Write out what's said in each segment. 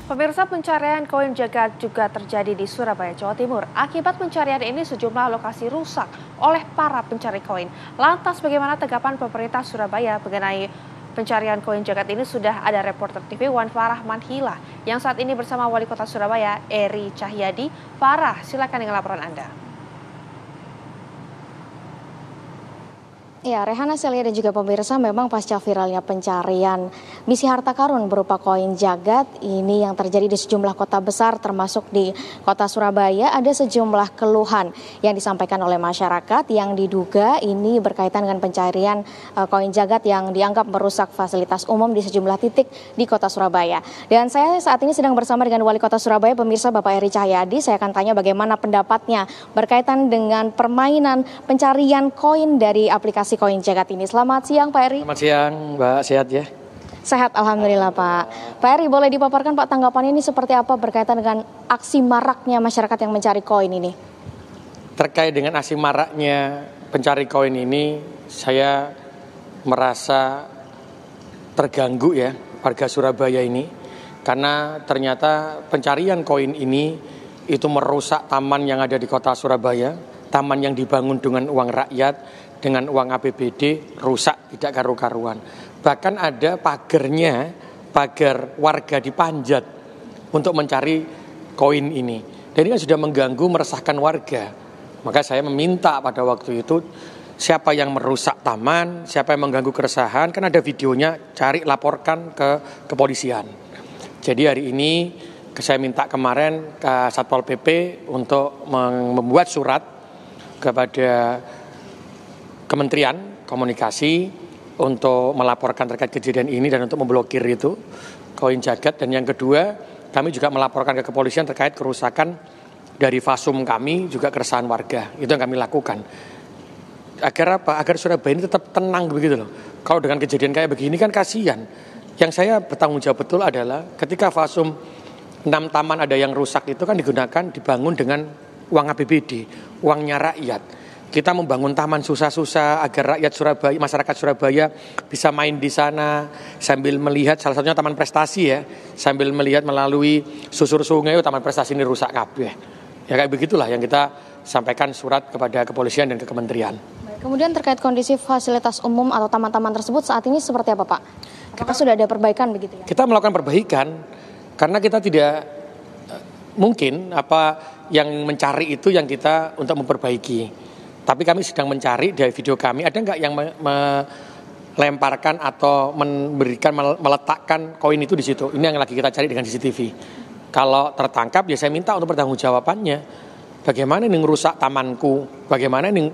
Pemirsa, pencarian koin jagat juga terjadi di Surabaya, Jawa Timur. Akibat pencarian ini sejumlah lokasi rusak oleh para pencari koin. Lantas bagaimana tanggapan pemerintah Surabaya mengenai pencarian koin jagat ini? Sudah ada reporter TV Wan Farah Manhila yang saat ini bersama Wali Kota Surabaya, Eri Cahyadi. Farah, silakan dengan laporan Anda. Ya, Rehana, Celia dan juga pemirsa, memang pasca viralnya pencarian misi harta karun berupa koin jagat ini yang terjadi di sejumlah kota besar termasuk di kota Surabaya, ada sejumlah keluhan yang disampaikan oleh masyarakat yang diduga ini berkaitan dengan pencarian koin jagat yang dianggap merusak fasilitas umum di sejumlah titik di kota Surabaya. Dan saya saat ini sedang bersama dengan Wali Kota Surabaya, pemirsa, Bapak Eri Cahyadi. Saya akan tanya bagaimana pendapatnya berkaitan dengan permainan pencarian koin dari aplikasi koin jagat ini. Selamat siang, Pak Eri. Selamat siang, Mbak. Sehat ya? Sehat, alhamdulillah, Pak. Pak Eri, boleh dipaparkan Pak tanggapannya ini seperti apa berkaitan dengan aksi maraknya masyarakat yang mencari koin ini? Terkait dengan aksi maraknya pencari koin ini, saya merasa terganggu ya warga Surabaya ini, karena ternyata pencarian koin ini itu merusak taman yang ada di kota Surabaya, taman yang dibangun dengan uang rakyat, dengan uang APBD, rusak, tidak karu-karuan. Bahkan ada pagar warga dipanjat untuk mencari koin ini. Dan ini kan sudah mengganggu, meresahkan warga. Maka saya meminta pada waktu itu, siapa yang merusak taman, siapa yang mengganggu keresahan, kan ada videonya, cari, laporkan ke kepolisian. Jadi hari ini saya minta kemarin ke Satpol PP untuk membuat surat kepada Kementerian Komunikasi untuk melaporkan terkait kejadian ini dan untuk memblokir itu koin jagat. Dan yang kedua, kami juga melaporkan ke kepolisian terkait kerusakan dari fasum kami, juga keresahan warga. Itu yang kami lakukan. Agar apa? Agar Surabaya ini tetap tenang begitu loh. Kalau dengan kejadian kayak begini kan kasihan. Yang saya bertanggung jawab betul adalah ketika fasum 6 taman ada yang rusak itu kan dibangun dengan uang APBD, uangnya rakyat. Kita membangun taman susah-susah agar rakyat Surabaya, masyarakat Surabaya bisa main di sana sambil melihat, salah satunya taman prestasi ya, sambil melihat melalui susur sungai, taman prestasi ini rusak kabeh. Ya kayak begitulah yang kita sampaikan surat kepada kepolisian dan ke kementerian. Kemudian terkait kondisi fasilitas umum atau taman-taman tersebut saat ini seperti apa, Pak? Apakah sudah ada perbaikan begitu ya? Kita melakukan perbaikan karena kita tidak mungkin apa yang mencari itu yang kita untuk memperbaiki. Tapi kami sedang mencari dari video kami, ada nggak yang melemparkan atau meletakkan koin itu di situ. Ini yang lagi kita cari dengan CCTV. Kalau tertangkap ya saya minta untuk pertanggungjawabannya. Bagaimana ini ngerusak tamanku, bagaimana ini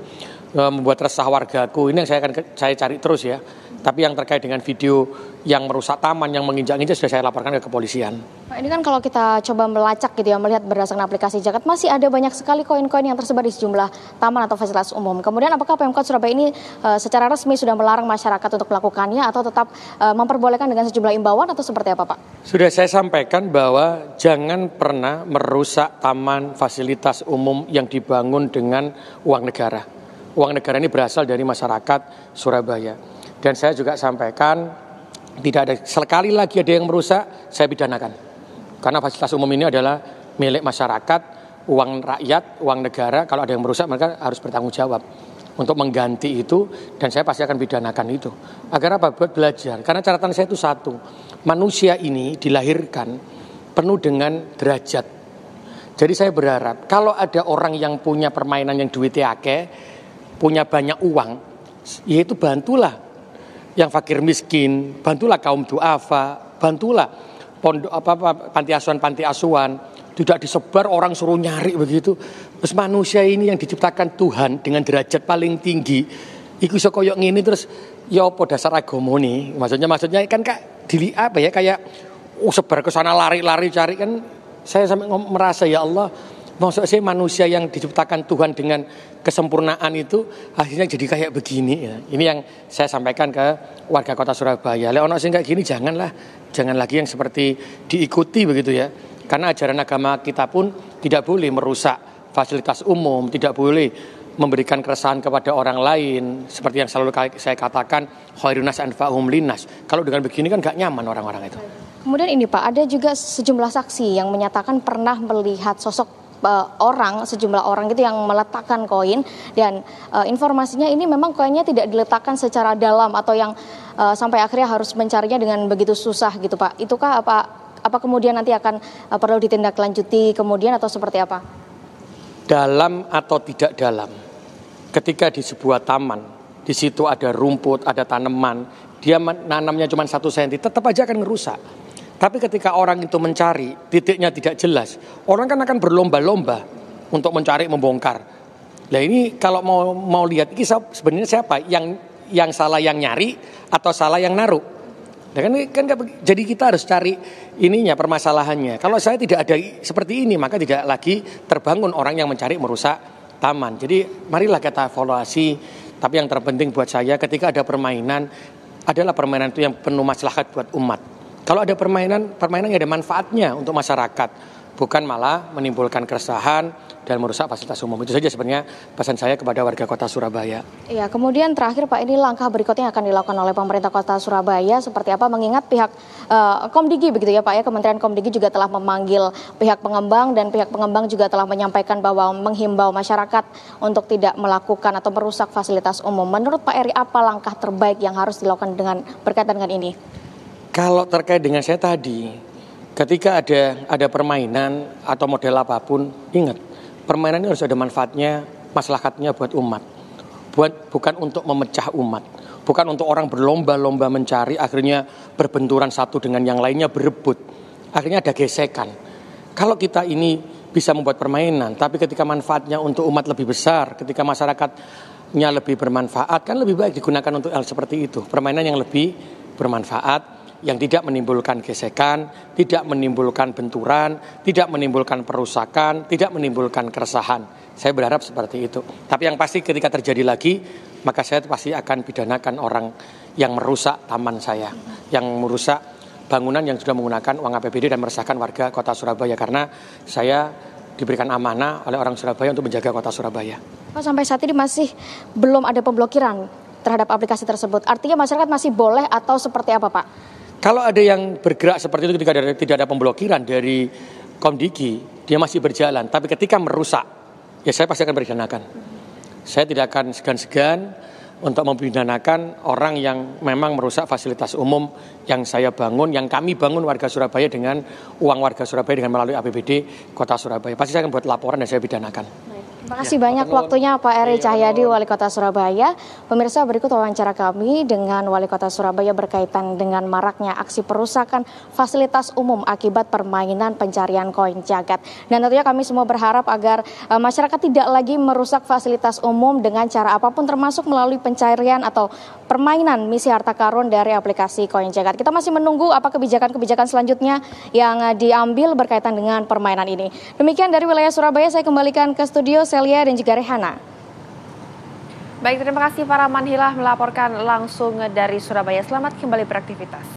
membuat resah wargaku, ini yang saya cari terus ya. Tapi yang terkait dengan video yang merusak taman, yang menginjak-injak sudah saya laporkan ke kepolisian. Pak, ini kan kalau kita coba melacak gitu ya, melihat berdasarkan aplikasi jagat, masih ada banyak sekali koin-koin yang tersebar di sejumlah taman atau fasilitas umum. Kemudian apakah Pemkot Surabaya ini secara resmi sudah melarang masyarakat untuk melakukannya atau tetap memperbolehkan dengan sejumlah imbauan atau seperti apa, Pak? Sudah saya sampaikan bahwa jangan pernah merusak taman fasilitas umum yang dibangun dengan uang negara. Uang negara ini berasal dari masyarakat Surabaya. Dan saya juga sampaikan, tidak ada sekali lagi ada yang merusak, saya pidanakan. Karena fasilitas umum ini adalah milik masyarakat, uang rakyat, uang negara. Kalau ada yang merusak, mereka harus bertanggung jawab untuk mengganti itu. Dan saya pasti akan pidanakan itu. Agar apa? Buat belajar. Karena catatan saya itu satu, manusia ini dilahirkan penuh dengan derajat. Jadi saya berharap, kalau ada orang yang punya permainan yang duitnya akeh, punya banyak uang, yaitu bantulah yang fakir miskin, bantulah kaum duafa, bantulah panti asuhan, tidak disebar orang suruh nyari begitu. Terus manusia ini yang diciptakan Tuhan dengan derajat paling tinggi, iku iso koyo ngene terus ya apa dasar agama nih? Maksudnya kan Kak dili apa ya kayak sebar ke sana lari-lari cari kan, saya sampai merasa ya Allah, maksud saya manusia yang diciptakan Tuhan dengan kesempurnaan itu akhirnya jadi kayak begini ya. Ini yang saya sampaikan ke warga kota Surabaya. Lek ono sing kayak gini jangan lagi yang seperti diikuti begitu ya. Karena ajaran agama kita pun tidak boleh merusak fasilitas umum, tidak boleh memberikan keresahan kepada orang lain. Seperti yang selalu saya katakan, khairun nas anfa'uhum linnas. Kalau dengan begini kan gak nyaman orang-orang itu. Kemudian ini Pak, ada juga sejumlah saksi yang menyatakan pernah melihat sosok sejumlah orang gitu yang meletakkan koin, dan informasinya ini memang koinnya tidak diletakkan secara dalam atau yang sampai akhirnya harus mencarinya dengan begitu susah gitu Pak. Itukah apa kemudian nanti akan perlu ditindaklanjuti kemudian atau seperti apa? Dalam atau tidak dalam, ketika di sebuah taman, di situ ada rumput, ada tanaman, dia nanamnya cuma 1 cm, tetap aja akan ngerusak. Tapi ketika orang itu mencari, titiknya tidak jelas, orang kan akan berlomba-lomba untuk mencari, membongkar. Nah ini kalau mau lihat, ini sebenarnya siapa? Yang salah yang nyari atau salah yang naruh? Nah, jadi kita harus cari ininya, permasalahannya. Kalau saya tidak ada seperti ini, maka tidak lagi terbangun orang yang mencari merusak taman. Jadi marilah kita evaluasi. Tapi yang terpenting buat saya ketika ada permainan, adalah permainan itu yang penuh maslahat buat umat. Kalau ada permainan yang ada manfaatnya untuk masyarakat, bukan malah menimbulkan keresahan dan merusak fasilitas umum. Itu saja sebenarnya pesan saya kepada warga Kota Surabaya. Iya, kemudian terakhir Pak, ini langkah berikutnya yang akan dilakukan oleh pemerintah Kota Surabaya seperti apa, mengingat pihak Komdigi begitu ya Pak ya, Kementerian Komdigi juga telah memanggil pihak pengembang dan pihak pengembang juga telah menyampaikan bahwa menghimbau masyarakat untuk tidak melakukan atau merusak fasilitas umum. Menurut Pak Eri, apa langkah terbaik yang harus dilakukan berkaitan dengan ini? Kalau terkait dengan saya tadi, ketika ada permainan atau model apapun, ingat, permainan ini harus ada manfaatnya, maslahatnya buat umat. Bukan untuk memecah umat, bukan untuk orang berlomba-lomba mencari, akhirnya berbenturan satu dengan yang lainnya, berebut. Akhirnya ada gesekan. Kalau kita ini bisa membuat permainan, tapi ketika manfaatnya untuk umat lebih besar, ketika masyarakatnya lebih bermanfaat, kan lebih baik digunakan untuk hal seperti itu. Permainan yang lebih bermanfaat, yang tidak menimbulkan gesekan, tidak menimbulkan benturan, tidak menimbulkan perusakan, tidak menimbulkan keresahan. Saya berharap seperti itu. Tapi yang pasti ketika terjadi lagi, maka saya pasti akan pidanakan orang yang merusak taman saya, yang merusak bangunan yang sudah menggunakan uang APBD dan meresahkan warga Kota Surabaya, karena saya diberikan amanah oleh orang Surabaya untuk menjaga Kota Surabaya. Pak, sampai saat ini masih belum ada pemblokiran terhadap aplikasi tersebut. Artinya masyarakat masih boleh atau seperti apa Pak? Kalau ada yang bergerak seperti itu ketika tidak ada pemblokiran dari Komdigi, dia masih berjalan. Tapi ketika merusak, ya saya pasti akan pidanakan. Saya tidak akan segan-segan untuk mempidanakan orang yang memang merusak fasilitas umum yang saya bangun, yang kami bangun warga Surabaya dengan uang warga Surabaya dengan melalui APBD Kota Surabaya. Pasti saya akan buat laporan dan saya pidanakan. Terima kasih banyak waktunya Pak Eri Cahyadi, Wali Kota Surabaya. Pemirsa, berikut wawancara kami dengan Wali Kota Surabaya berkaitan dengan maraknya aksi perusakan fasilitas umum akibat permainan pencarian koin jagat. Dan tentunya kami semua berharap agar masyarakat tidak lagi merusak fasilitas umum dengan cara apapun, termasuk melalui pencarian atau permainan misi harta karun dari aplikasi koin jagat. Kita masih menunggu apa kebijakan-kebijakan selanjutnya yang diambil berkaitan dengan permainan ini. Demikian dari wilayah Surabaya, saya kembalikan ke studio Celia dan juga Rehana. Baik, terima kasih Farah Manhilah melaporkan langsung dari Surabaya. Selamat kembali beraktivitas.